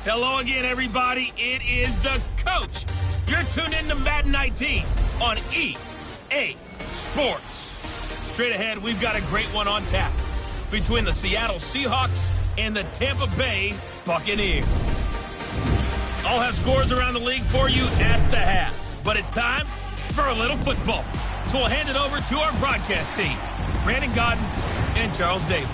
Hello again, everybody. It is the coach. You're tuned in to Madden 19 on EA Sports. Straight ahead, we've got a great one on tap between the Seattle Seahawks and the Tampa Bay Buccaneers. I'll have scores around the league for you at the half. But it's time for a little football. So we'll hand it over to our broadcast team, Brandon Godden and Charles Davis.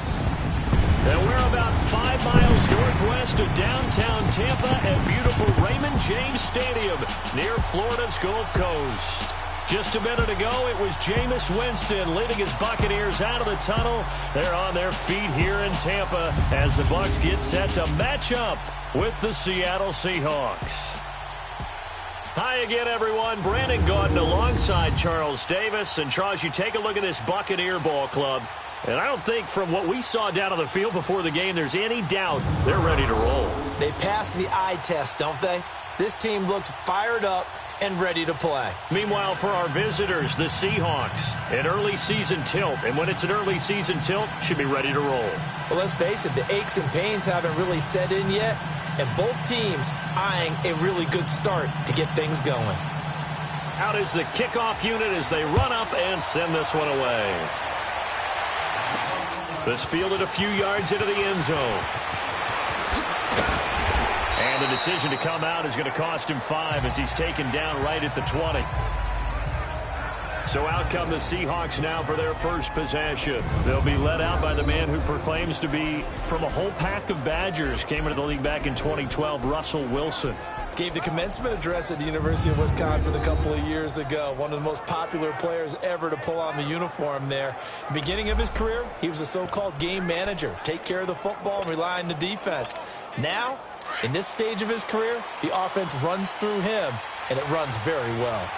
And we're about 5 miles northwest of downtown Tampa at beautiful Raymond James Stadium near Florida's Gulf Coast. Just a minute ago, it was Jameis Winston leading his Buccaneers out of the tunnel. They're on their feet here in Tampa as the Bucs get set to match up with the Seattle Seahawks. Hi again, everyone. Brandon Gaudin alongside Charles Davis. And Charles, you take a look at this Buccaneer ball club. And I don't think from what we saw down on the field before the game, there's any doubt they're ready to roll. They pass the eye test, don't they? This team looks fired up and ready to play. Meanwhile, for our visitors, the Seahawks, an early season tilt. And when it's an early season tilt, should be ready to roll. Well, let's face it, the aches and pains haven't really set in yet. And both teams eyeing a really good start to get things going. Out is the kickoff unit as they run up and send this one away. This fielded a few yards into the end zone. And the decision to come out is going to cost him 5 as he's taken down right at the 20. So out come the Seahawks now for their first possession. They'll be led out by the man who proclaims to be from a whole pack of Badgers. Came into the league back in 2012, Russell Wilson. Gave the commencement address at the University of Wisconsin a couple of years ago. One of the most popular players ever to pull on the uniform there. The beginning of his career, he was a so-called game manager. Take care of the football and rely on the defense. Now, in this stage of his career, the offense runs through him, and it runs very well.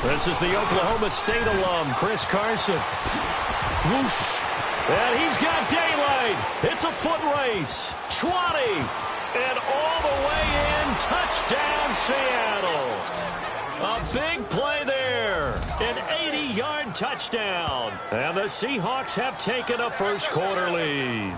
This is the Oklahoma State alum, Chris Carson. Whoosh. And he's got daylight. It's a foot race. 20. And all the way in. Touchdown, Seattle. A big play there. An 80-yard touchdown. And the Seahawks have taken a first-quarter lead.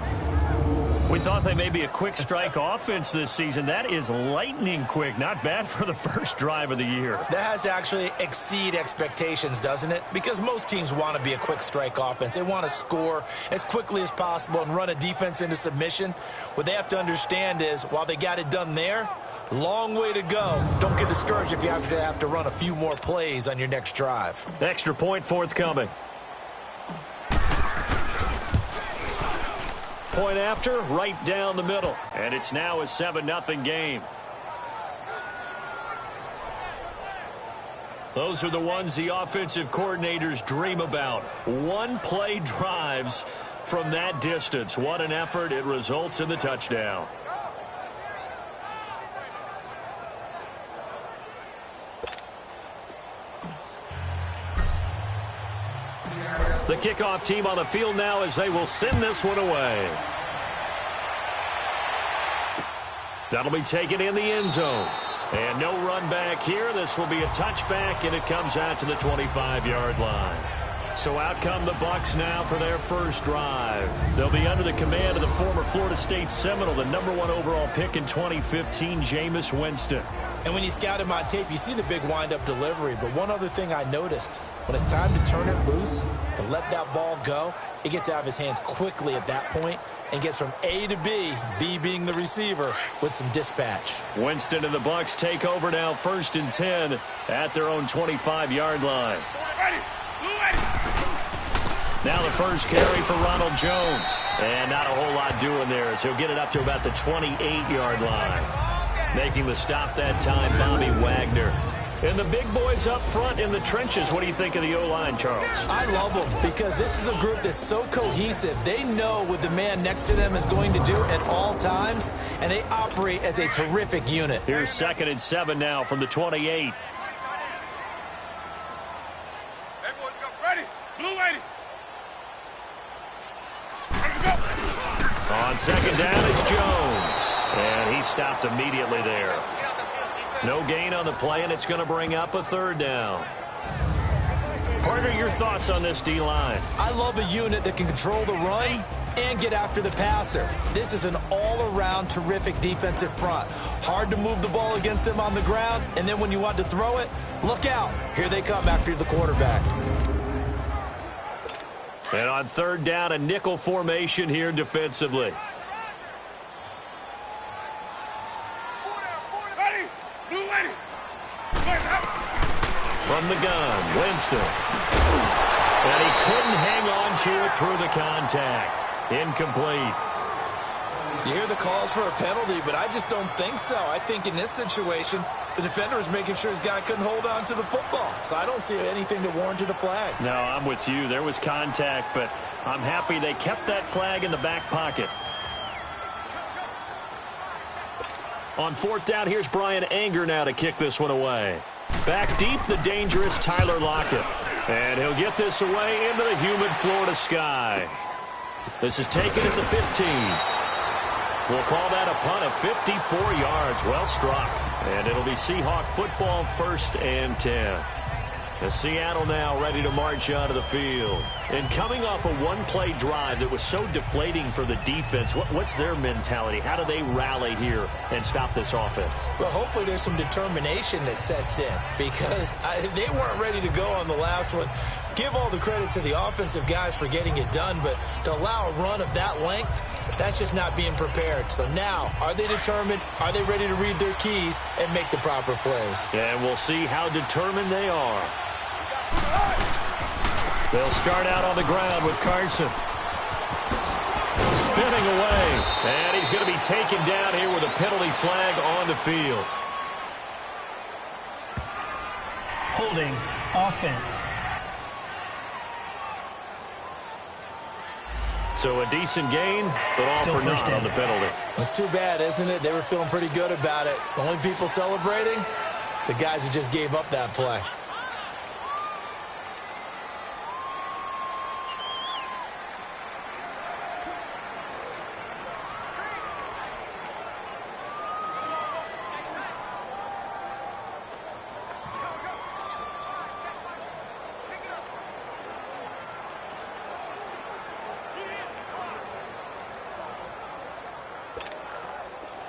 We thought they may be a quick strike offense this season. That is lightning quick. Not bad for the first drive of the year. That has to actually exceed expectations, doesn't it? Because most teams want to be a quick strike offense. They want to score as quickly as possible and run a defense into submission. What they have to understand is, while they got it done there, long way to go. Don't get discouraged if you have to run a few more plays on your next drive. Extra point forthcoming. Point after, right down the middle. And it's now a 7-0 game. Those are the ones the offensive coordinators dream about. One-play drives from that distance. What an effort. It results in the touchdown. The kickoff team on the field now as they will send this one away. That'll be taken in the end zone. And no run back here. This will be a touchback, and it comes out to the 25-yard line. So out come the Bucs now for their first drive. They'll be under the command of the former Florida State Seminole, the #1 overall pick in 2015, Jameis Winston. And when you scout him on tape, you see the big wind-up delivery. But one other thing I noticed, when it's time to turn it loose, to let that ball go, it gets out of his hands quickly at that point and gets from A to B, B being the receiver, with some dispatch. Winston and the Bucs take over now, 1st and 10 at their own 25-yard line. Now the first carry for Ronald Jones. And not a whole lot doing there as he'll get it up to about the 28-yard line. Making the stop that time, Bobby Wagner. And the big boys up front in the trenches. What do you think of the O-line, Charles? I love them because this is a group that's so cohesive. They know what the man next to them is going to do at all times, and they operate as a terrific unit. Here's 2nd and 7 now from the 28. Hey, boys, go. Ready. Blue 80. Let's go. On second down, it's Jones. And he stopped immediately there. No gain on the play, and it's going to bring up a third down. Partner, your thoughts on this D-line? I love a unit that can control the run and get after the passer. This is an all-around terrific defensive front. Hard to move the ball against them on the ground, and then when you want to throw it, look out. Here they come after the quarterback. And on third down, a nickel formation here defensively. From the gun, Winston. And he couldn't hang on to it through the contact. Incomplete. You hear the calls for a penalty, but I just don't think so. I think in this situation, the defender was making sure his guy couldn't hold on to the football. So I don't see anything that warranted a flag. No, I'm with you. There was contact, but I'm happy they kept that flag in the back pocket. On fourth down, here's Brian Anger now to kick this one away. Back deep, the dangerous Tyler Lockett. And he'll get this away into the humid Florida sky. This is taken at the 15. We'll call that a punt of 54 yards. Well struck. And it'll be Seahawk football, 1st and 10. As Seattle now ready to march onto the field. And coming off a one-play drive that was so deflating for the defense, what's their mentality? How do they rally here and stop this offense? Well, hopefully there's some determination that sets in, because they weren't ready to go on the last one. Give all the credit to the offensive guys for getting it done, but to allow a run of that length, that's just not being prepared. So now, are they determined? Are they ready to read their keys and make the proper plays? And we'll see how determined they are. They'll start out on the ground with Carson. Spinning away. And he's going to be taken down here with a penalty flag on the field. Holding offense. So a decent gain, but all Still for naught on the penalty. It's too bad, isn't it? They were feeling pretty good about it. The only people celebrating, the guys who just gave up that play.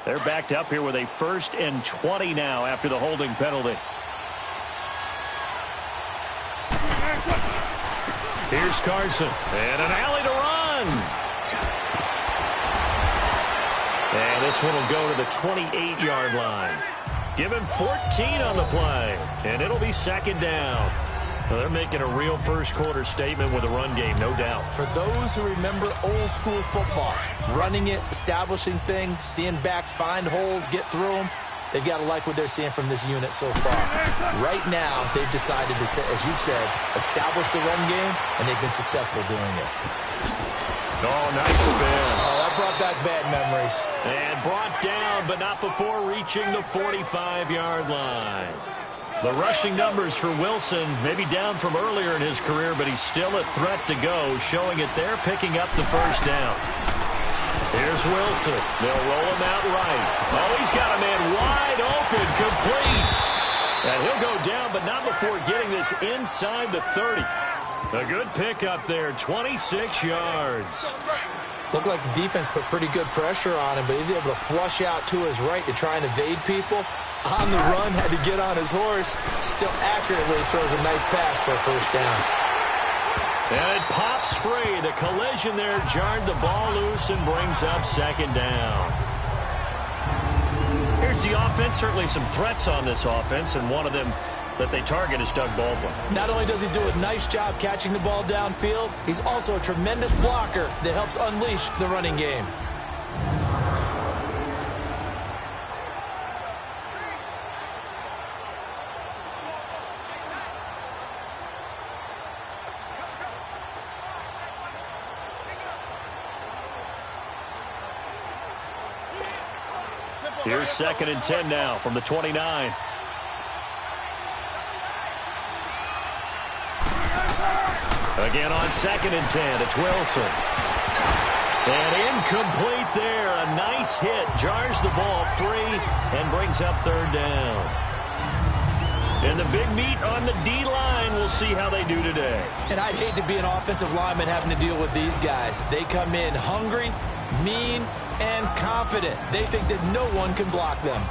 They're backed up here with a 1st and 20 now after the holding penalty. Here's Carson. And an alley to run. And this one will go to the 28-yard line. Give him 14 on the play. And it'll be 2nd down. Well, they're making a real first-quarter statement with a run game, no doubt. For those who remember old-school football, running it, establishing things, seeing backs find holes, get through them, they've got to like what they're seeing from this unit so far. Right now, they've decided to, as you said, establish the run game, and they've been successful doing it. Oh, nice spin. Oh, that brought back bad memories. And brought down, but not before reaching the 45-yard line. The rushing numbers for Wilson may be down from earlier in his career, but he's still a threat to go, showing it there, picking up the 1st down. Here's Wilson. They'll roll him out right. Oh, he's got a man wide open, complete. And he'll go down, but not before getting this inside the 30. A good pickup there, 26 yards. Looked like the defense put pretty good pressure on him, but he's able to flush out to his right to try and evade people. On the run, had to get on his horse. Still accurately throws a nice pass for a 1st down. And it pops free. The collision there jarred the ball loose and brings up 2nd down. Here's the offense. Certainly some threats on this offense, and one of them that they target is Doug Baldwin. Not only does he do a nice job catching the ball downfield, he's also a tremendous blocker that helps unleash the running game. Here's 2nd and 10 now from the 29. Again on 2nd and 10, it's Wilson. And incomplete there. A nice hit. Jars the ball free and brings up third down. And the big meat on the D-line. We'll see how they do today. And I'd hate to be an offensive lineman having to deal with these guys. They come in hungry, mean, and confident. They think that no one can block them.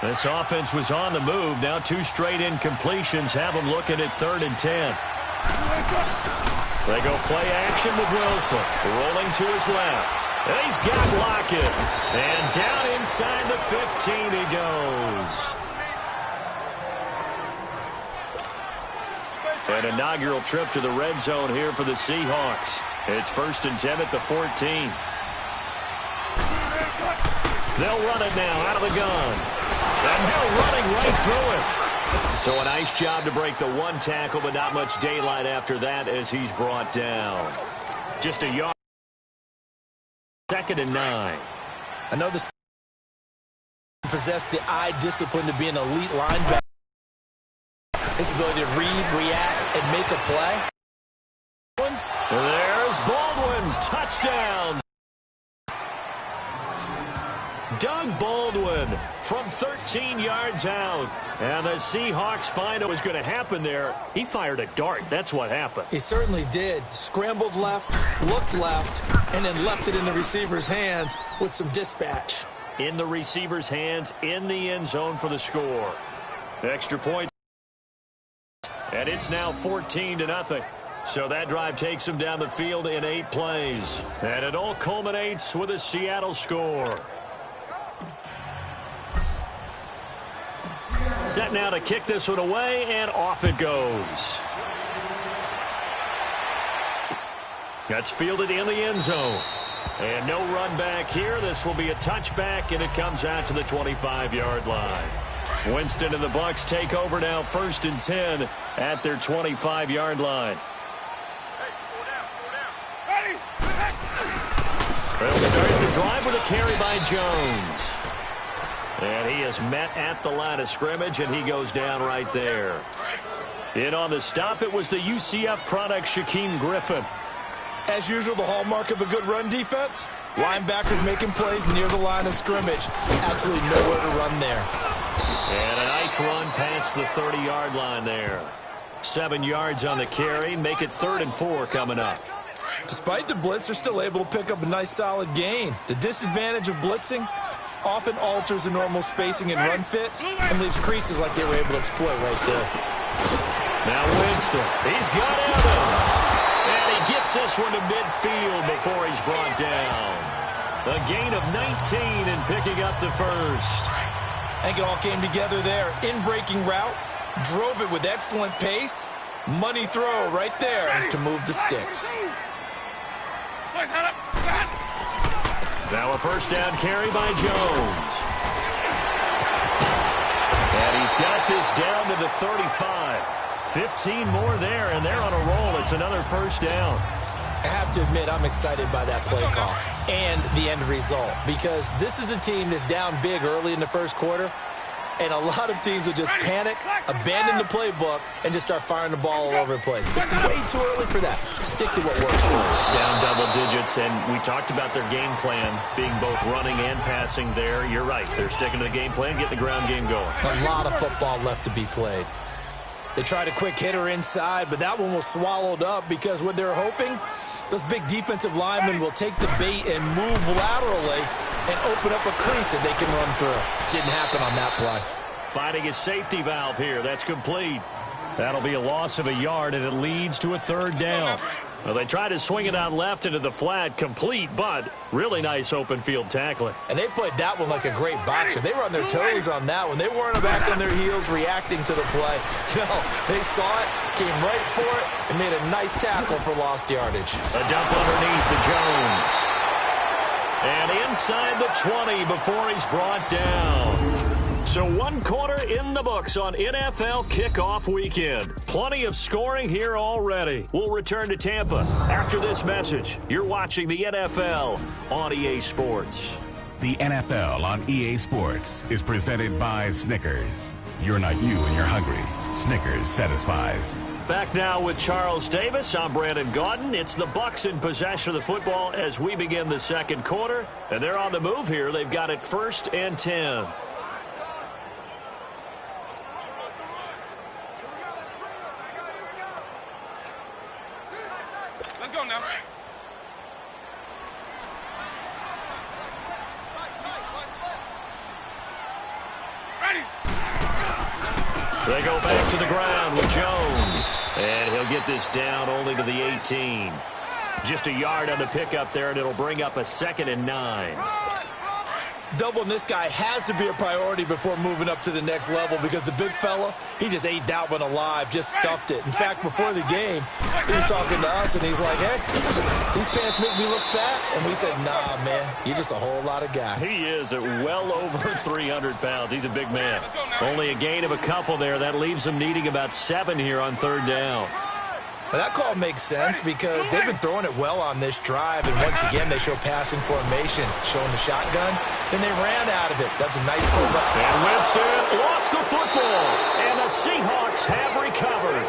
This offense was on the move. Now 2 straight incompletions have them looking at 3rd and 10. They go play action with Wilson. Rolling to his left. And he's got Lockett. And down inside the 15 he goes. An inaugural trip to the red zone here for the Seahawks. It's 1st and 10 at the 14. They'll run it now out of the gun. And they're running right through it. So a nice job to break the 1 tackle, but not much daylight after that as he's brought down. Just a yard. 2nd and 9. I know this possessed the eye discipline to be an elite linebacker. His ability to read, react, and make a play. There's Baldwin. Touchdown. Doug Baldwin from 13 yards out. And the Seahawks find out what was going to happen there. He fired a dart. That's what happened. He certainly did. Scrambled left, looked left, and then left it in the receiver's hands with some dispatch. In the receiver's hands, in the end zone for the score. Extra point. And it's now 14-0. So that drive takes him down the field in 8 plays. And it all culminates with a Seattle score. Set now to kick this one away, and off it goes. That's fielded in the end zone. And no run back here. This will be a touchback, and it comes out to the 25-yard line. Winston and the Bucs take over now, 1st and 10 at their 25-yard line. They'll start the drive with a carry by Jones. And he is met at the line of scrimmage, and he goes down right there. In on the stop, it was the UCF product, Shaquem Griffin. As usual, the hallmark of a good run defense, linebackers making plays near the line of scrimmage. Absolutely nowhere to run there. And a nice run past the 30-yard line there. 7 yards on the carry. Make it 3rd and 4 coming up. Despite the blitz, they're still able to pick up a nice solid gain. The disadvantage of blitzing often alters the normal spacing and run fits and leaves creases like they were able to exploit right there. Now Winston. He's got Evans. And he gets this one to midfield before he's brought down. A gain of 19 and picking up the first. I think it all came together there. In-breaking route. Drove it with excellent pace. Money throw right there to move the sticks. Now a first down carry by Jones. And he's got this down to the 35. 15 more there, and they're on a roll. It's another first down. I have to admit, I'm excited by that play call and the end result, because this is a team that's down big early in the first quarter, and a lot of teams will just panic, abandon the playbook, and just start firing the ball all over the place. It's way too early for that. Stick to what works for them. Down double digits, and we talked about their game plan being both running and passing there. You're right. They're sticking to the game plan, getting the ground game going. A lot of football left to be played. They tried a quick hitter inside, but that one was swallowed up because what they're hoping, those big defensive linemen will take the bait and move laterally and open up a crease that they can run through. Didn't happen on that play. Finding a safety valve here. That's complete. That'll be a loss of a yard, and it leads to a 3rd down. Well, they tried to swing it out left into the flat, complete, but really nice open field tackling. And they played that one like a great boxer. They were on their toes on that one. They weren't back on their heels reacting to the play. No, they saw it, came right for it, and made a nice tackle for lost yardage. A dump underneath to Jones. And inside the 20 before he's brought down. So 1 quarter in the books on NFL kickoff weekend. Plenty of scoring here already. We'll return to Tampa after this message. You're watching the NFL on EA Sports. The NFL on EA Sports is presented by Snickers. You're not you and you're hungry. Snickers satisfies. Back now with Charles Davis. I'm Brandon Gaudin. It's the Bucs in possession of the football as we begin the second quarter. And they're on the move here. They've got it 1st and 10. Let's go now. Ready. They go back to the ground with Jones. And he'll get this down only to the 18. Just a yard on the pickup there, and it'll bring up a 2nd and 9. Doubling this guy has to be a priority before moving up to the next level because the big fella, he just ate that one alive, just stuffed it. In fact, before the game, he was talking to us, and he's like, hey, these pants make me look fat. And we said, nah, man, you're just a whole lot of guy. He is at well over 300 pounds. He's a big man. Only a gain of a couple there. That leaves him needing about 7 here on 3rd down. Well, that call makes sense because they've been throwing it well on this drive, and once again, they show passing formation, showing the shotgun. Then they ran out of it. That's a nice pull back. And Winston lost the football, and the Seahawks have recovered.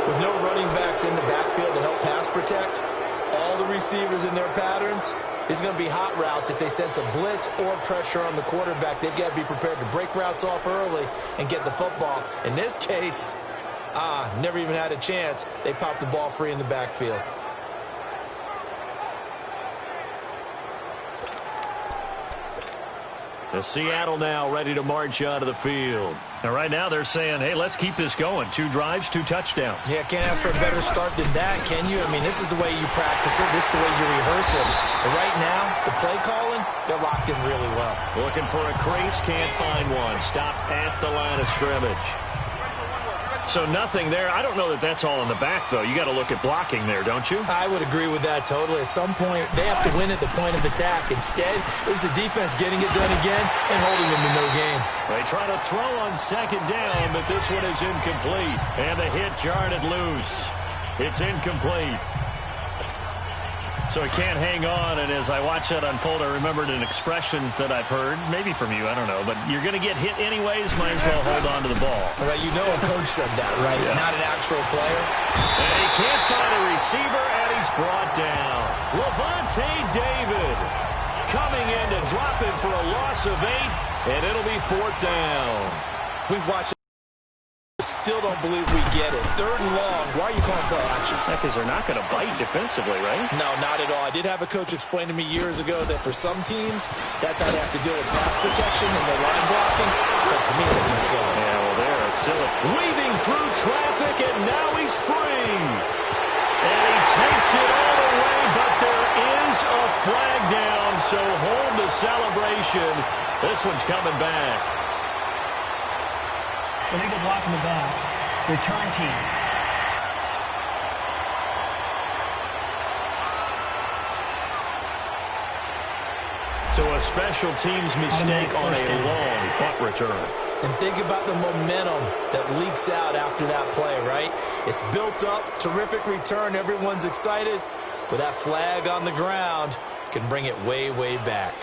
With no running backs in the backfield to help pass protect, all the receivers in their patterns, these are going to be hot routes. If they sense a blitz or pressure on the quarterback, they've got to be prepared to break routes off early and get the football. In this case, never even had a chance. They popped the ball free in the backfield. The Seattle now ready to march out of the field. And right now they're saying, hey, let's keep this going. 2 drives, 2 touchdowns. Yeah, can't ask for a better start than that, can you? I mean, this is the way you practice it. This is the way you rehearse it. But right now, the play calling, they're locked in really well. Looking for a crease, can't find one. Stopped at the line of scrimmage. So nothing there. I don't know that that's all in the back, though. You got to look at blocking there, don't you? I would agree with that totally. At some point, they have to win at the point of attack. Instead, it was the defense getting it done again and holding them to no gain. They try to throw on 2nd down, but this one is incomplete. And the hit jarred it loose. It's incomplete. So he can't hang on, and as I watch that unfold, I remembered an expression that I've heard, maybe from you, I don't know, but you're going to get hit anyways, might as well hold on to the ball. Right, you know a coach said that, right? Yeah. Not an actual player. And he can't find a receiver, and he's brought down. Levante David coming in to drop him for a loss of 8, and it'll be 4th down. We've watched it. Still don't believe we get it. 3rd and long. Why are you calling play action? Because they're not going to bite defensively, right? No, not at all. I did have a coach explain to me years ago that for some teams, that's how they have to deal with pass protection and their line blocking. But to me, it seems silly. Yeah, well, there it's silly. Weaving through traffic, and now he's free. And he takes it all the way, but there is a flag down, so hold the celebration. This one's coming back. Illegal block in the back. Return team. So a special teams mistake on a long punt return. And think about the momentum that leaks out after that play, right? It's built up, terrific return, everyone's excited, but that flag on the ground can bring it way, way back.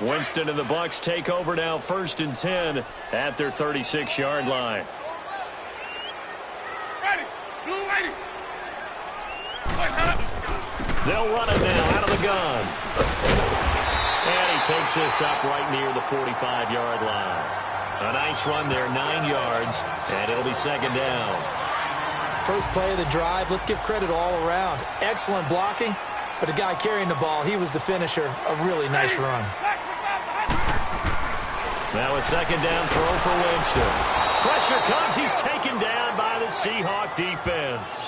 Winston and the Bucs take over now, 1st and 10 at their 36-yard line. Ready. Blue ready. They'll run it now out of the gun. And he takes this up right near the 45-yard line. A nice run there, 9 yards, and it'll be 2nd down. First play of the drive, let's give credit all around. Excellent blocking, but the guy carrying the ball, he was the finisher. A really nice run. Now a 2nd down throw for Winston. Pressure comes. He's taken down by the Seahawk defense.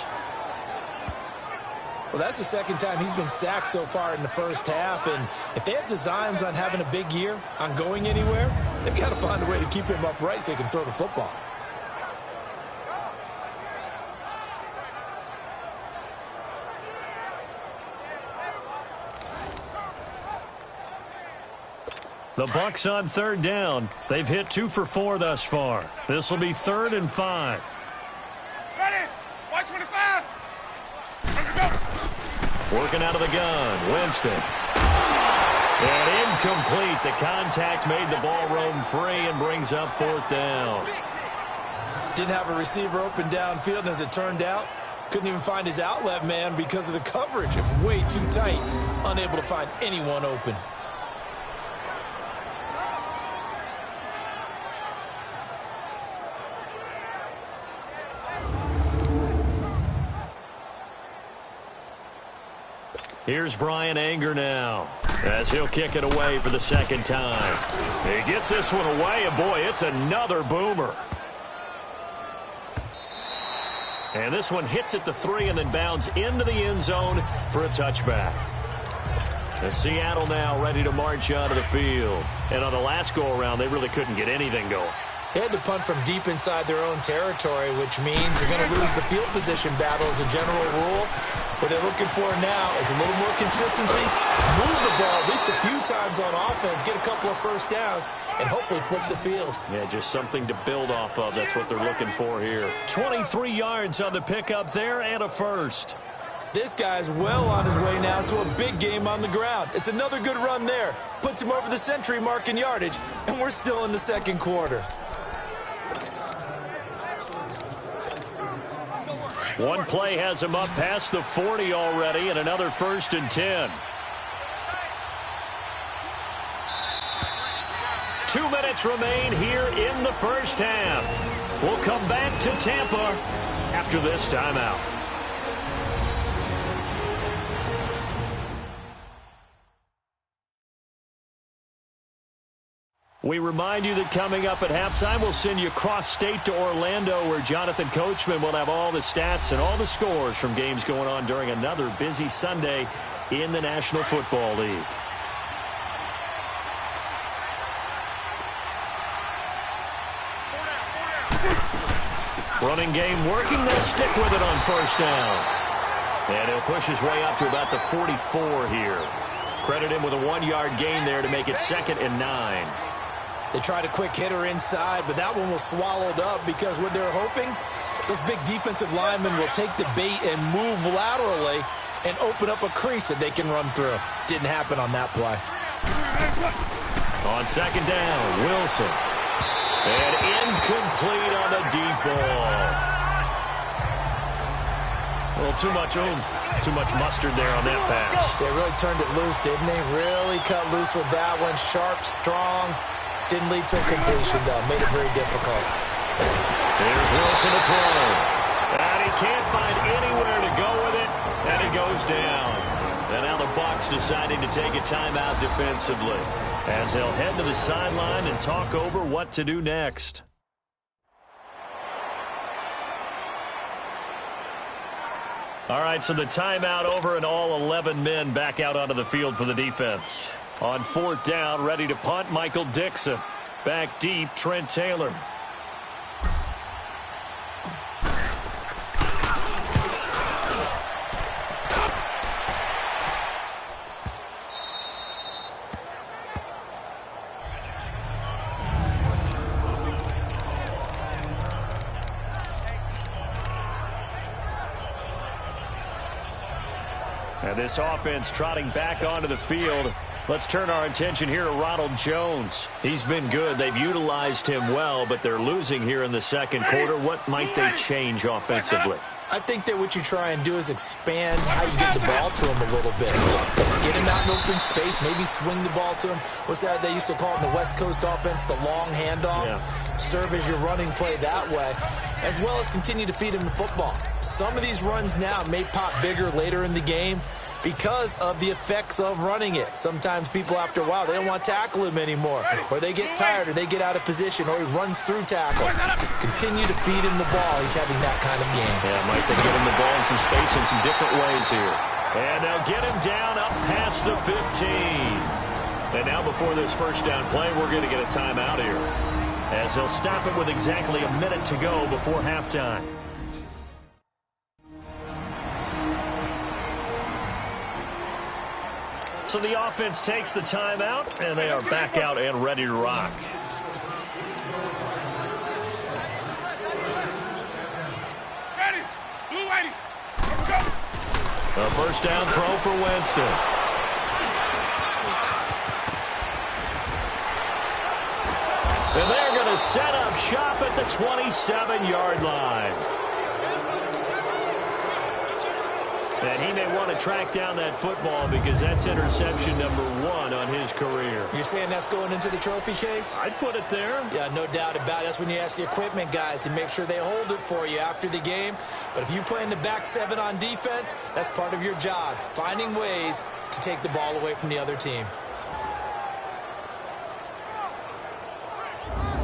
Well, that's the 2nd time he's been sacked so far in the first half, and if they have designs on having a big year, on going anywhere, they've got to find a way to keep him upright so he can throw the football. The Bucs on 3rd down. They've hit 2 for 4 thus far. This will be 3rd and 5. Ready. White 25. Let's go. Working out of the gun, Winston. And incomplete. The contact made the ball roam free and brings up 4th down. Didn't have a receiver open downfield, and as it turned out, couldn't even find his outlet man because of the coverage. It's way too tight. Unable to find anyone open. Here's Brian Anger now, as he'll kick it away for the 2nd time. He gets this one away, and boy, it's another boomer. And this one hits at the 3 and then bounds into the end zone for a touchback. And Seattle now ready to march out of the field. And on the last go-around, they really couldn't get anything going. They had to punt from deep inside their own territory, which means you're going to lose the field position battle as a general rule. What they're looking for now is a little more consistency, move the ball at least a few times on offense, get a couple of first downs, and hopefully flip the field. Yeah, just something to build off of. That's what they're looking for here. 23 yards on the pickup there and a first. This guy's well on his way now to a big game on the ground. It's another good run there. Puts him over the century mark in yardage, and we're still in the 2nd quarter. One play has him up past the 40 already, and another 1st and 10. 2 minutes remain here in the 1st half. We'll come back to Tampa after this timeout. We remind you that coming up at halftime, we'll send you cross-state to Orlando, where Jonathan Coachman will have all the stats and all the scores from games going on during another busy Sunday in the National Football League. Running game working. They'll stick with it on 1st down. And he'll push his way up to about the 44 here. Credit him with a 1-yard gain there to make it 2nd and 9. They tried a quick hitter inside, but that one was swallowed up because what they're hoping, those big defensive linemen will take the bait and move laterally and open up a crease that they can run through. Didn't happen on that play. On 2nd down, Wilson. And incomplete on the deep ball. Well, too much oomph, too much mustard there on that pass. They really turned it loose, didn't they? Really cut loose with that one. Sharp, strong. Didn't lead to a completion, though. Made it very difficult. Here's Wilson to throw. And he can't find anywhere to go with it. And he goes down. And now the Bucs deciding to take a timeout defensively, as they'll head to the sideline and talk over what to do next. All right, so the timeout over and all 11 men back out onto the field for the defense. On 4th down, ready to punt, Michael Dixon. Back deep, Trent Taylor. And this offense trotting back onto the field. Let's turn our attention here to Ronald Jones. He's been good. They've utilized him well, but they're losing here in the 2nd quarter. What might they change offensively? I think that what you try and do is expand how you get the ball to him a little bit. Get him out in open space, maybe swing the ball to him. What's that they used to call it in the West Coast offense, the long handoff? Yeah. Serve as your running play that way, as well as continue to feed him the football. Some of these runs now may pop bigger later in the game because of the effects of running it. Sometimes people, after a while, they don't want to tackle him anymore, or they get tired, or they get out of position, or he runs through tackles. Continue to feed him the ball. He's having that kind of game. Yeah, Mike, they get him the ball in some space in some different ways here. And they'll get him down up past the 15. And now before this 1st down play, we're going to get a timeout here, as they'll stop it with exactly a minute to go before halftime. So the offense takes the timeout, and they are back out and ready to rock. Ready. Blue 80. Let's go. A first down throw for Winston. And they're going to set up shop at the 27-yard line. And he may want to track down that football because that's interception number 1 on his career. You're saying that's going into the trophy case? I'd put it there. Yeah, no doubt about it. That's when you ask the equipment guys to make sure they hold it for you after the game. But if you play in the back 7 on defense, that's part of your job, finding ways to take the ball away from the other team.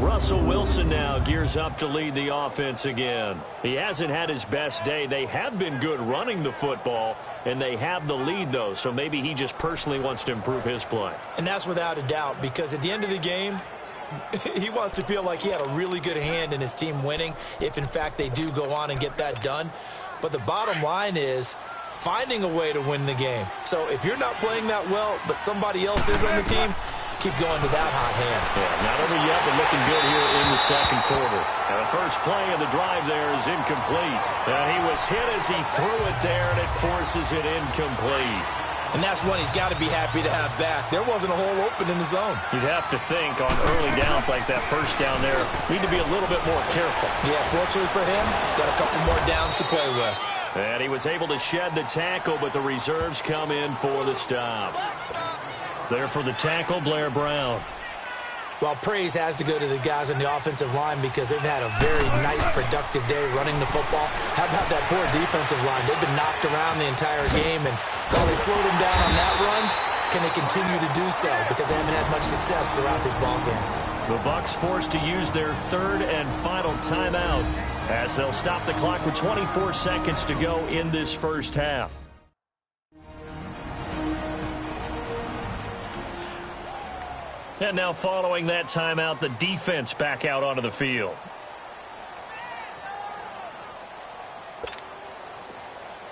Russell Wilson now gears up to lead the offense again. He hasn't had his best day. They have been good running the football, and they have the lead, though, so maybe he just personally wants to improve his play. And that's without a doubt, because at the end of the game, he wants to feel like he had a really good hand in his team winning, if, in fact, they do go on and get that done. But the bottom line is finding a way to win the game. So if you're not playing that well, but somebody else is on the team, keep going to that hot hand. Yeah, not over yet, but looking good here in the second quarter. And the first play of the drive there is incomplete. And he was hit as he threw it there, and it forces it incomplete. And that's one he's got to be happy to have back. There wasn't a hole open in the zone. You'd have to think on early downs like that first down there, need to be a little bit more careful. Yeah, fortunately for him, got a couple more downs to play with. And he was able to shed the tackle, but the reserves come in for the stop. There for the tackle, Blair Brown. Well, praise has to go to the guys on the offensive line because they've had a very nice, productive day running the football. How about that poor defensive line? They've been knocked around the entire game, and while they slowed them down on that run, can they continue to do so? Because they haven't had much success throughout this ball game. The Bucs forced to use their third and final timeout as they'll stop the clock with 24 seconds to go in this first half. And now following that timeout, the defense back out onto the field.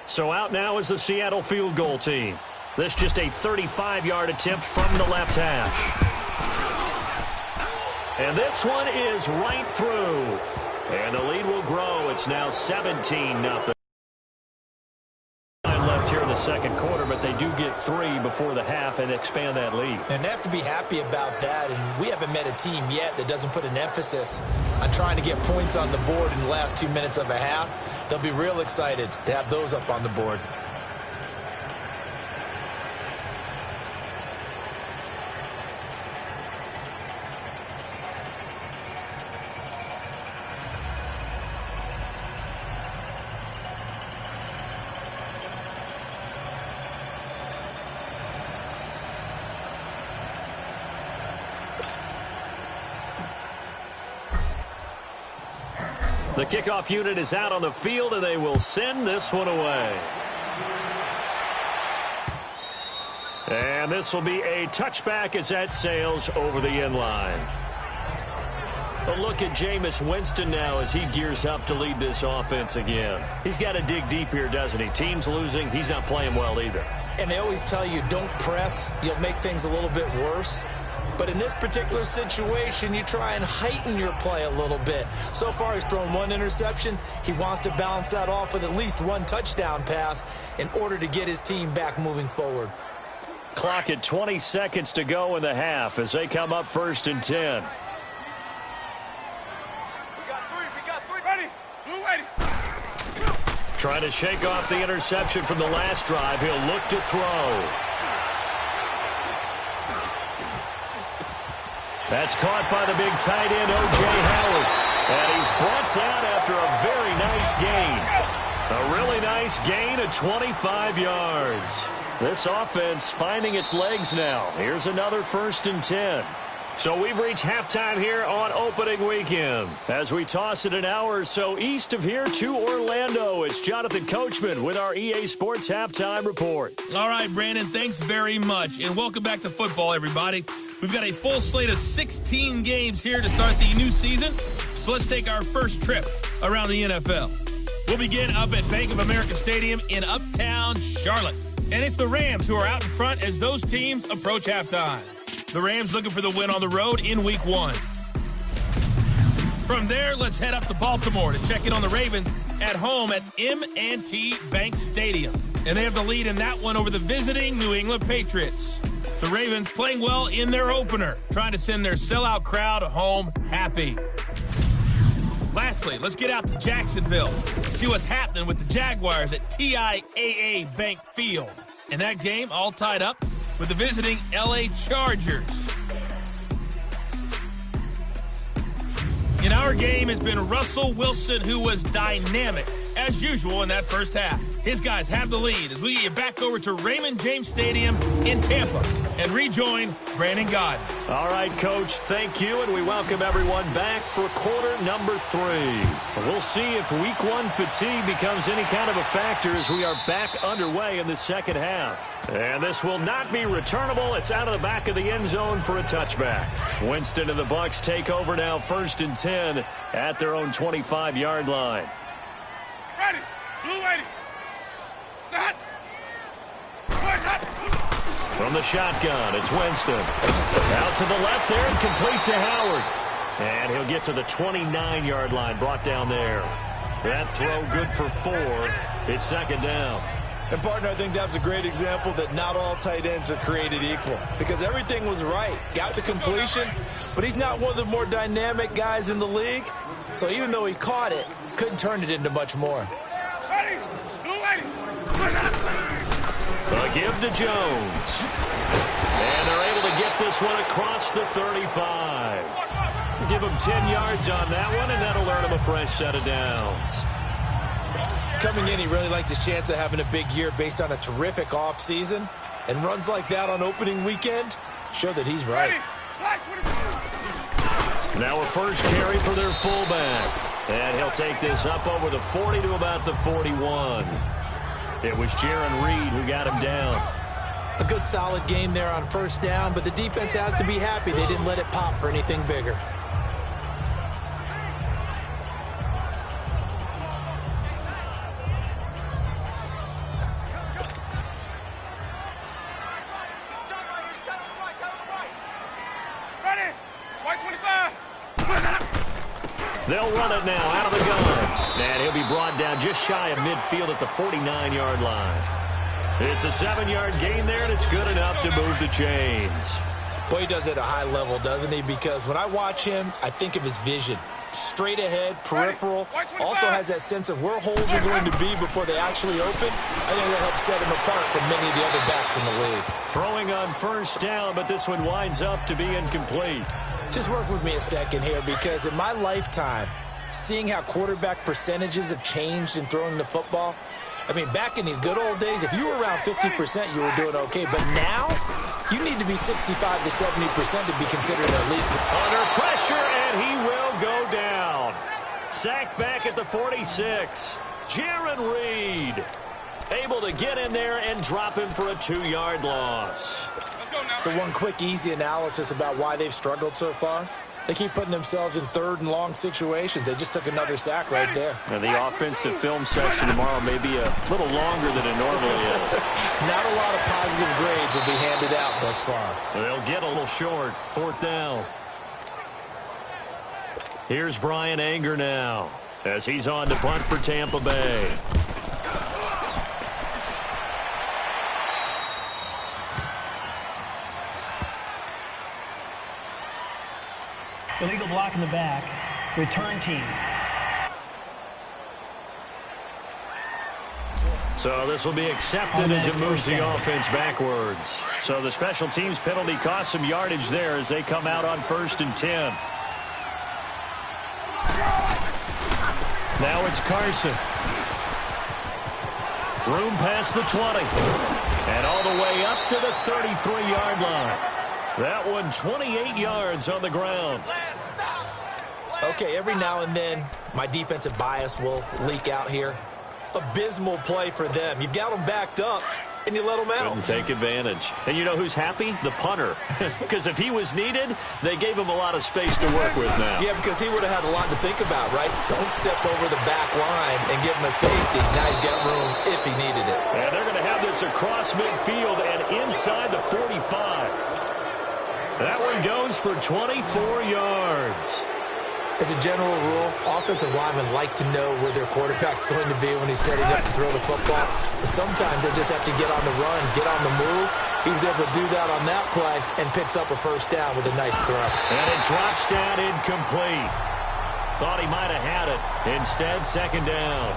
So out now is the Seattle field goal team. This just a 35-yard attempt from the left hash. And this one is right through. And the lead will grow. It's now 17-0. Left here in the second quarter, but they do get 3 before the half and expand that lead. And they have to be happy about that, and we haven't met a team yet that doesn't put an emphasis on trying to get points on the board in the last 2 minutes of a half. They'll be real excited to have those up on the board. The kickoff unit is out on the field, and they will send this one away. And this will be a touchback as that sails over the end line. A look at Jameis Winston now as he gears up to lead this offense again. He's got to dig deep here, doesn't he? Team's losing. He's not playing well either. And they always tell you, don't press. You'll make things a little bit worse. But in this particular situation, you try and heighten your play a little bit. So far, he's thrown 1 interception. He wants to balance that off with at least 1 touchdown pass in order to get his team back moving forward. Clock at 20 seconds to go in the half as they come up 1st and 10. We got 3. Ready? Blue ready. Trying to shake off the interception from the last drive. He'll look to throw. That's caught by the big tight end, O.J. Howard. And he's brought down after a very nice gain. A really nice gain of 25 yards. This offense finding its legs now. Here's another 1st and 10. So we've reached halftime here on opening weekend. As we toss it an hour or so east of here to Orlando, it's Jonathan Coachman with our EA Sports Halftime Report. All right, Brandon, thanks very much. And welcome back to football, everybody. We've got a full slate of 16 games here to start the new season. So let's take our first trip around the NFL. We'll begin up at Bank of America Stadium in Uptown Charlotte. And it's the Rams who are out in front as those teams approach halftime. The Rams looking for the win on the road in Week 1. From there, let's head up to Baltimore to check in on the Ravens at home at M&T Bank Stadium and they have the lead in that one over the visiting New England Patriots. The Ravens playing well in their opener, trying to send their sellout crowd home happy. Lastly, let's get out to Jacksonville, see what's happening with the Jaguars at TIAA Bank Field. In that game, all tied up with the visiting LA Chargers. In our game has been Russell Wilson, who was dynamic, as usual, in that first half. His guys have the lead as we get you back over to Raymond James Stadium in Tampa and rejoin Brandon Gaudin. All right, Coach, thank you, and we welcome everyone back for quarter number 3. We'll see if week 1 fatigue becomes any kind of a factor as we are back underway in the second half. And this will not be returnable. It's out of the back of the end zone for a touchback. Winston and the Bucs take over now, 1st and 10 at their own 25-yard line. Ready. Blue 80. Set. From the shotgun, it's Winston. Out to the left there and complete to Howard. And he'll get to the 29-yard line, brought down there. That throw good for 4. It's 2nd down. And, partner, I think that's a great example that not all tight ends are created equal. Because everything was right. Got the completion, but he's not one of the more dynamic guys in the league. So even though he caught it, couldn't turn it into much more. Ready. Blue 80. A give to Jones. And they're able to get this one across the 35. Give him 10 yards on that one, and that'll earn him a fresh set of downs. Coming in, he really liked his chance of having a big year based on a terrific offseason. And runs like that on opening weekend show that he's right. Now a first carry for their fullback. And he'll take this up over the 40 to about the 41. It was Jaron Reed who got him down. A good solid game there on 1st down, but the defense has to be happy they didn't let it pop for anything bigger. Ready. White 25. They'll run it now out of the gun. And he'll be brought down just shy of midfield at the 49-yard line. It's a 7-yard gain there, and it's good enough to move the chains. Boy, he does it at a high level, doesn't he? Because when I watch him, I think of his vision. Straight ahead, peripheral. Also has that sense of where holes are going to be before they actually open. I think that helps set him apart from many of the other backs in the league. Throwing on 1st down, but this one winds up to be incomplete. Just work with me a second here, because in my lifetime, seeing how quarterback percentages have changed in throwing the football, I mean, back in the good old days, if you were around 50%, you were doing okay. But now, you need to be 65 to 70% to be considered an elite. Under pressure, and he will go down. Sacked back at the 46. Jaron Reed able to get in there and drop him for a 2-yard loss. So one quick, easy analysis about why they've struggled so far. They keep putting themselves in 3rd and long situations. They just took another sack right there. And the offensive film session tomorrow may be a little longer than it normally is. Not a lot of positive grades will be handed out thus far. They'll get a little short. 4th down. Here's Brian Anger now as he's on to punt for Tampa Bay. Illegal block in the back. Return team. So this will be accepted as it moves the offense backwards. So the special teams penalty cost some yardage there as they come out on 1st and 10. Now it's Carson. Room past the 20. And all the way up to the 33-yard line. That one 28 yards on the ground. Okay, every now and then, my defensive bias will leak out here. Abysmal play for them. You've got them backed up, and you let them out. Couldn't take advantage. And you know who's happy? The punter. Because if he was needed, they gave him a lot of space to work with now. Yeah, because he would have had a lot to think about, right? Don't step over the back line and give him a safety. Now he's got room if he needed it. And they're going to have this across midfield and inside the 45. That one goes for 24 yards. As a general rule, offensive linemen like to know where their quarterback's going to be when he's setting up to throw the football. But sometimes they just have to get on the run, get on the move. He was able to do that on that play and picks up a first down with a nice throw. And it drops down incomplete. Thought he might have had it. Instead, second down.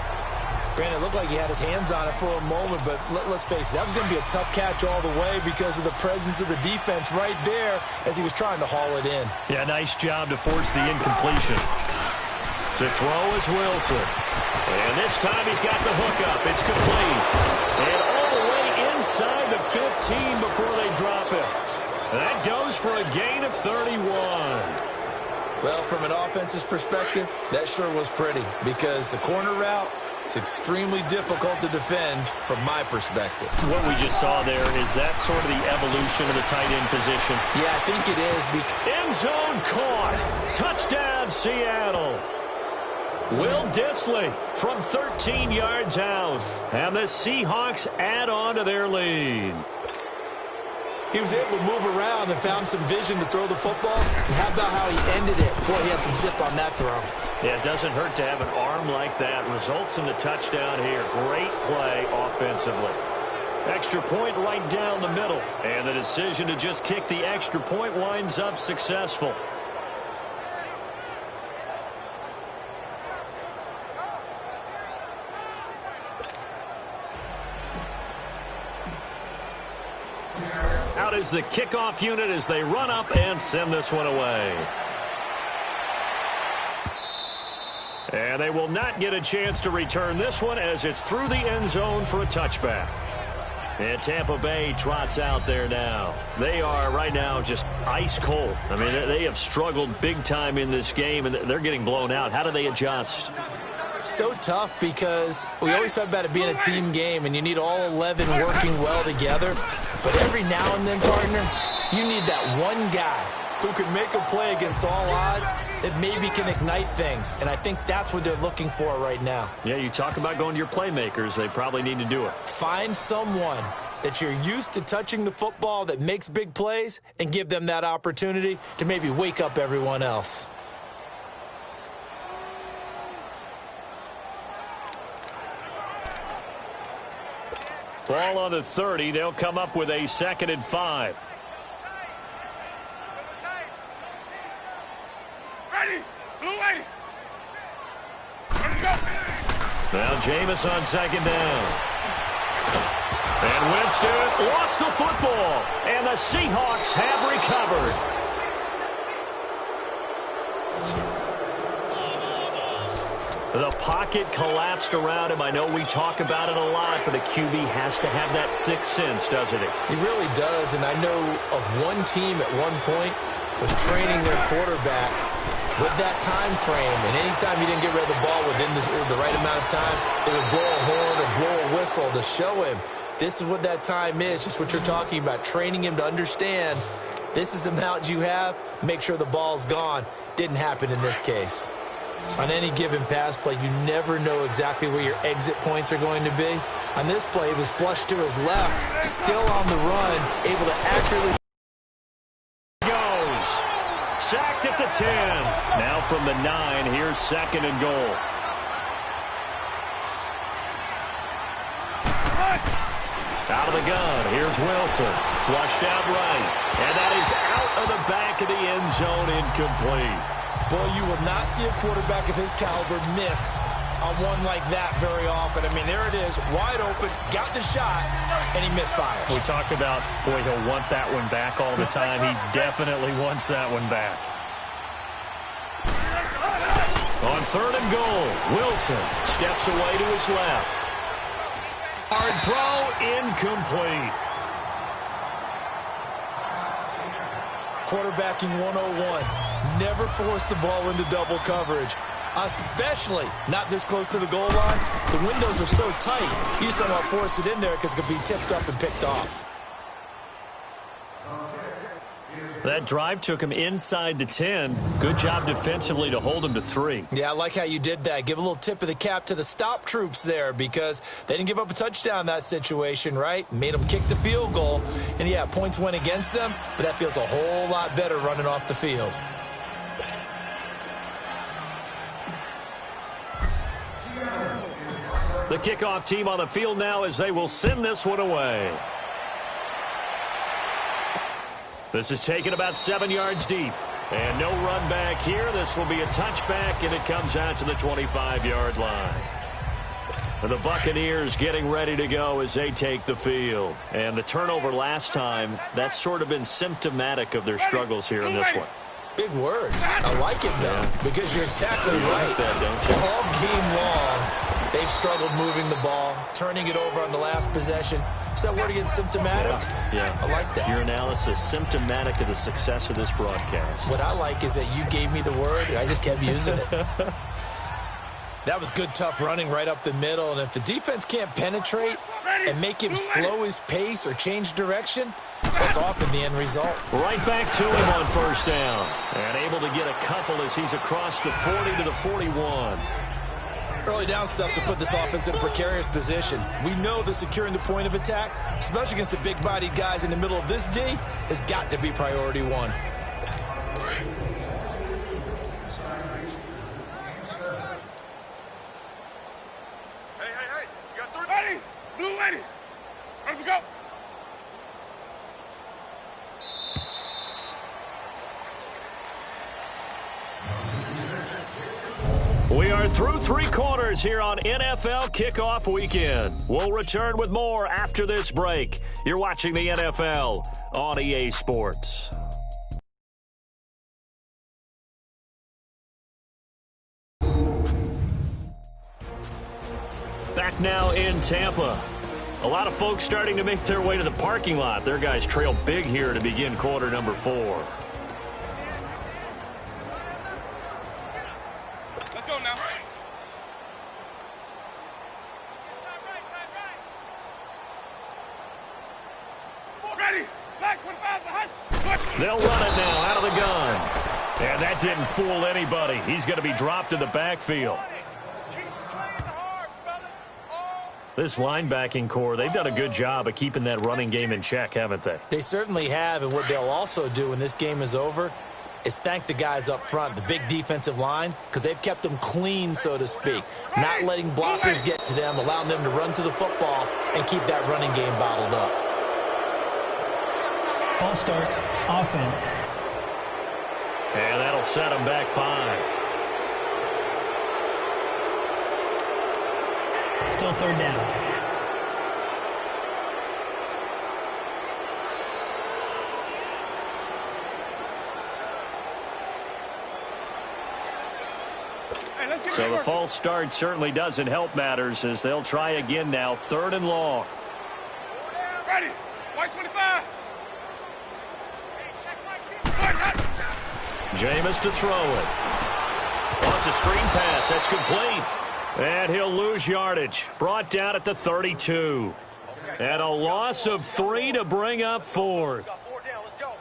Granted, it looked like he had his hands on it for a moment, but let's face it, that was going to be a tough catch all the way because of the presence of the defense right there as he was trying to haul it in. Yeah, nice job to force the incompletion. To throw is Wilson. And this time he's got the hook up. It's complete. And all the way inside the 15 before they drop it. That goes for a gain of 31. Well, from an offense's perspective, that sure was pretty because the corner route, it's extremely difficult to defend from my perspective. What we just saw there, is that sort of the evolution of the tight end position? Yeah, I think it is. End zone caught. Touchdown, Seattle. Will Dissly from 13 yards out. And the Seahawks add on to their lead. He was able to move around and found some vision to throw the football. And how about how he ended it? Boy, he had some zip on that throw. Yeah, it doesn't hurt to have an arm like that. Results in the touchdown here. Great play offensively. Extra point right down the middle. And the decision to just kick the extra point winds up successful. Out is the kickoff unit as they run up and send this one away. And they will not get a chance to return this one as it's through the end zone for a touchback. And Tampa Bay trots out there now. They are right now just ice cold. I mean, they have struggled big time in this game, and they're getting blown out. How do they adjust? So tough because we always talk about it being a team game, and you need all 11 working well together. But every now and then, partner, you need that one guy who can make a play against all odds that maybe can ignite things. And I think that's what they're looking for right now. Yeah, you talk about going to your playmakers. They probably need to do it. Find someone that you're used to touching the football that makes big plays and give them that opportunity to maybe wake up everyone else. Ball on the 30. They'll come up with a 2nd and 5. Ready. Blue lady. Ready to go. Now Jameis on 2nd down. And Winston lost the football. And the Seahawks have recovered. The pocket collapsed around him. I know we talk about it a lot, but a QB has to have that sixth sense, doesn't he? He really does, and I know of one team at one point was training their quarterback with that time frame, and anytime he didn't get rid of the ball within the right amount of time, they would blow a horn or blow a whistle to show him this is what that time is, just what you're talking about, training him to understand this is the amount you have, make sure the ball's gone. Didn't happen in this case. On any given pass play, you never know exactly where your exit points are going to be. On this play, he was flushed to his left, still on the run, able to accurately goes. Sacked at the 10. Now from the 9, here's 2nd and goal. Out of the gun, here's Wilson. Flushed out right. And that is out of the back of the end zone, incomplete. Boy, you will not see a quarterback of his caliber miss on one like that very often. I mean, there it is, wide open, got the shot, and he misfires. We talk about, boy, he'll want that one back all the time. He definitely wants that one back. On 3rd and goal, Wilson steps away to his left. Hard throw, incomplete. Quarterbacking 101. Never force the ball into double coverage, especially not this close to the goal line. The windows are so tight, you somehow force it in there because it could be tipped up and picked off. That drive took him inside the 10. Good job defensively to hold him to 3. Yeah, I like how you did that. Give a little tip of the cap to the stop troops there because they didn't give up a touchdown in that situation, right? Made them kick the field goal. And, yeah, points went against them, but that feels a whole lot better running off the field. The kickoff team on the field now as they will send this one away. This is taken about 7 yards deep. And no run back here. This will be a touchback, and it comes out to the 25-yard line. The Buccaneers getting ready to go as they take the field. And the turnover last time, that's sort of been symptomatic of their struggles here in this one. Big word. I like it, though, because you're exactly right. Like that, don't you? All game long, they've struggled moving the ball, turning it over on the last possession. Is that word again, symptomatic? Yeah. I like that. Your analysis, symptomatic of the success of this broadcast. What I like is that you gave me the word, and I just kept using it. That was good, tough running right up the middle, and if the defense can't penetrate and make him slow his pace or change direction, that's often the end result. Right back to him on first down. And able to get a couple as he's across the 40 to the 41. Early down stuff to put this offense in a precarious position. We know that securing the point of attack, especially against the big-bodied guys in the middle of this D, has got to be priority one. Hey, you got 3? Ready? Blue ready. Ready to go. We are through 3 quarters here on NFL Kickoff Weekend. We'll return with more after this break. You're watching the NFL on EA Sports. Back now in Tampa. A lot of folks starting to make their way to the parking lot. Their guys trail big here to begin quarter number 4. Let's go now. Ready. Black 25. They'll run it now out of the gun. And that didn't fool anybody. He's going to be dropped in the backfield. This linebacking core, they've done a good job of keeping that running game in check, haven't they? They certainly have, and what they'll also do when this game is over is thank the guys up front, the big defensive line, because they've kept them clean, so to speak. Not letting blockers get to them, allowing them to run to the football and keep that running game bottled up. False start, offense. And that'll set them back 5. Still third down. So the false start certainly doesn't help matters as they'll try again now, 3rd and long. Ready. White 25. Jameis to throw it. Oh, it's a screen pass. That's complete. And he'll lose yardage. Brought down at the 32. And a loss of 3 to bring up 4th.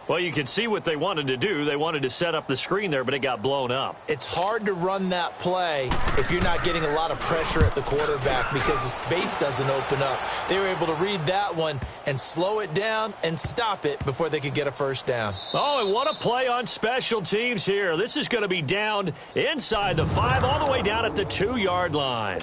Well, you can see what they wanted to do. They wanted to set up the screen there, but it got blown up. It's hard to run that play if you're not getting a lot of pressure at the quarterback because the space doesn't open up. They were able to read that one and slow it down and stop it before they could get a first down. Oh, and what a play on special teams here. This is going to be down inside the 5 all the way down at the 2-yard line.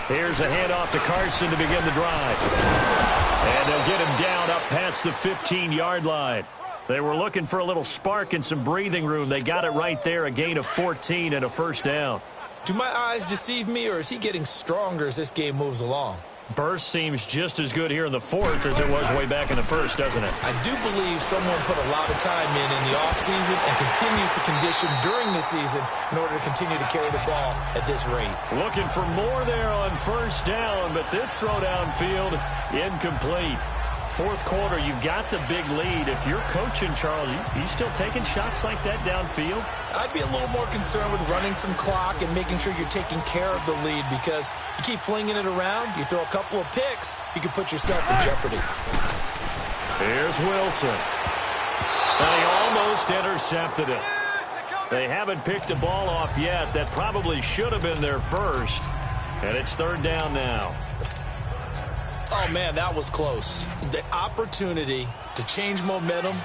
Here's a handoff to Carson to begin the drive. And they'll get him down up past the 15-yard line. They were looking for a little spark and some breathing room. They got it right there, a gain of 14 and a first down. Do my eyes deceive me, or is he getting stronger as this game moves along? Burst seems just as good here in the 4th as it was way back in the 1st, doesn't it? I do believe someone put a lot of time in the offseason and continues to condition during the season in order to continue to carry the ball at this rate. Looking for more there on first down, but this throw downfield incomplete. 4th quarter, you've got the big lead. If you're coaching, Charles, you still taking shots like that downfield? I'd be a little more concerned with running some clock and making sure you're taking care of the lead because you keep flinging it around, you throw a couple of picks, you can put yourself in jeopardy. Here's Wilson. And he almost intercepted it. They haven't picked a ball off yet. That probably should have been their first. And it's 3rd down now. Oh, man, that was close. The opportunity to change momentum.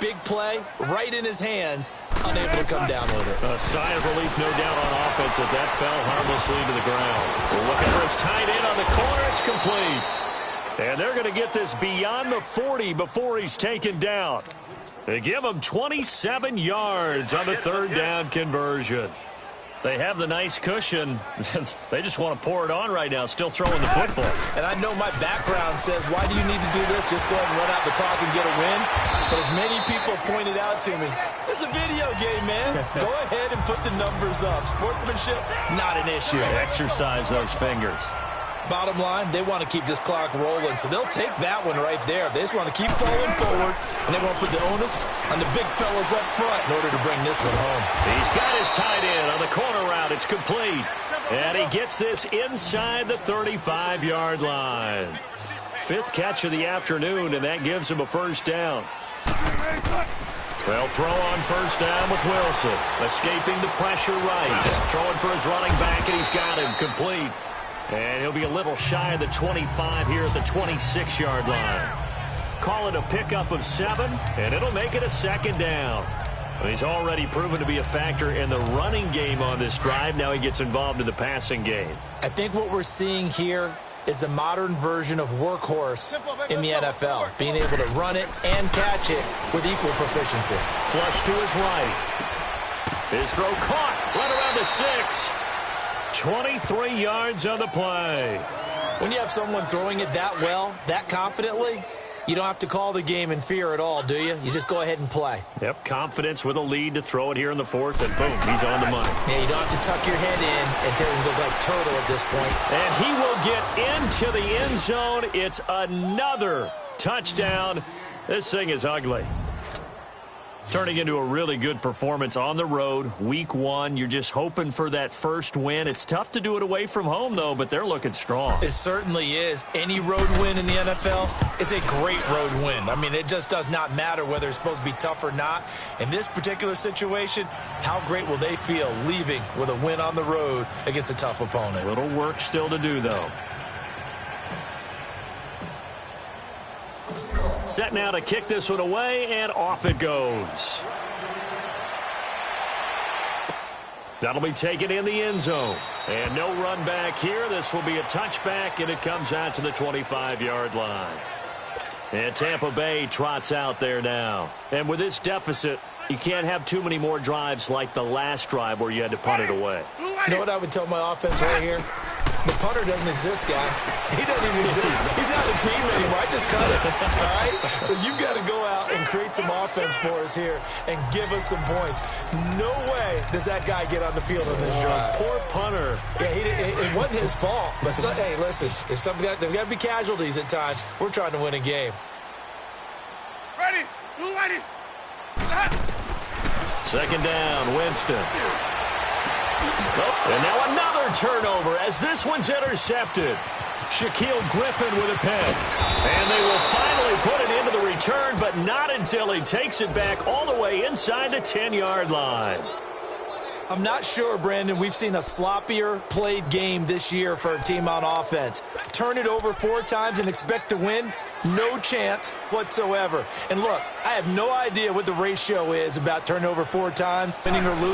Big play, right in his hands, unable to come down with it. A sigh of relief, no doubt, on offense that that fell harmlessly to the ground. We're looking for his tight end on the corner. It's complete. And they're going to get this beyond the 40 before he's taken down. They give him 27 yards on the third down conversion. They have the nice cushion. They just want to pour it on right now, still throwing the football. And I know my background says, why do you need to do this? Just go ahead and run out the clock and get a win. But as many people pointed out to me, this is a video game, man. Go ahead and put the numbers up. Sportsmanship, not an issue. Exercise those fingers. Bottom line, they want to keep this clock rolling, so they'll take that one right there. They just want to keep falling forward, and they want to put the onus on the big fellas up front in order to bring this one home. He's got his tight end on the corner route. It's complete. And he gets this inside the 35-yard line. Fifth catch of the afternoon, and that gives him a first down. Well, throw on first down with Wilson. Escaping the pressure right. Throwing for his running back, and he's got him complete. And he'll be a little shy of the 25 here at the 26-yard line. Call it a pickup of 7, and it'll make it a second down. Well, he's already proven to be a factor in the running game on this drive. Now he gets involved in the passing game. I think what we're seeing here is the modern version of workhorse in the NFL, being able to run it and catch it with equal proficiency. Flush to his right. His throw caught right around the 6. 23 yards on the play. When you have someone throwing it that well, that confidently, you don't have to call the game in fear at all, do you? You just go ahead and play. Yep, confidence with a lead to throw it here in the fourth, and boom, he's on the money. Yeah, you don't have to tuck your head in and tell him to go like turtle at this point. And he will get into the end zone. It's another touchdown. This thing is ugly. Turning into a really good performance on the road, week 1. You're just hoping for that first win. It's tough to do it away from home, though, but they're looking strong. It certainly is. Any road win in the NFL is a great road win. I mean, it just does not matter whether it's supposed to be tough or not. In this particular situation, how great will they feel leaving with a win on the road against a tough opponent? Little work still to do, though. Set now to kick this one away, and off it goes. That'll be taken in the end zone. And no run back here. This will be a touchback, and it comes out to the 25-yard line. And Tampa Bay trots out there now. And with this deficit, you can't have too many more drives like the last drive where you had to punt it away. You know what I would tell my offense right here? The punter doesn't exist, guys. He doesn't even exist. He's not a team anymore. I just cut it. All right? So you've got to go out and create some offense for us here and give us some points. No way does that guy get on the field on this drive. Poor punter. Yeah, it wasn't his fault. But, hey, listen, there's got to be casualties at times. We're trying to win a game. Ready. Blue ready. Second down, Winston. And now another turnover as this one's intercepted. Shaquille Griffin with a pick. And they will finally put it into the return, but not until he takes it back all the way inside the 10-yard line. I'm not sure, Brandon, we've seen a sloppier played game this year for a team on offense. Turn it over 4 times and expect to win? No chance whatsoever. And look, I have no idea what the ratio is about turning over 4 times, winning or losing.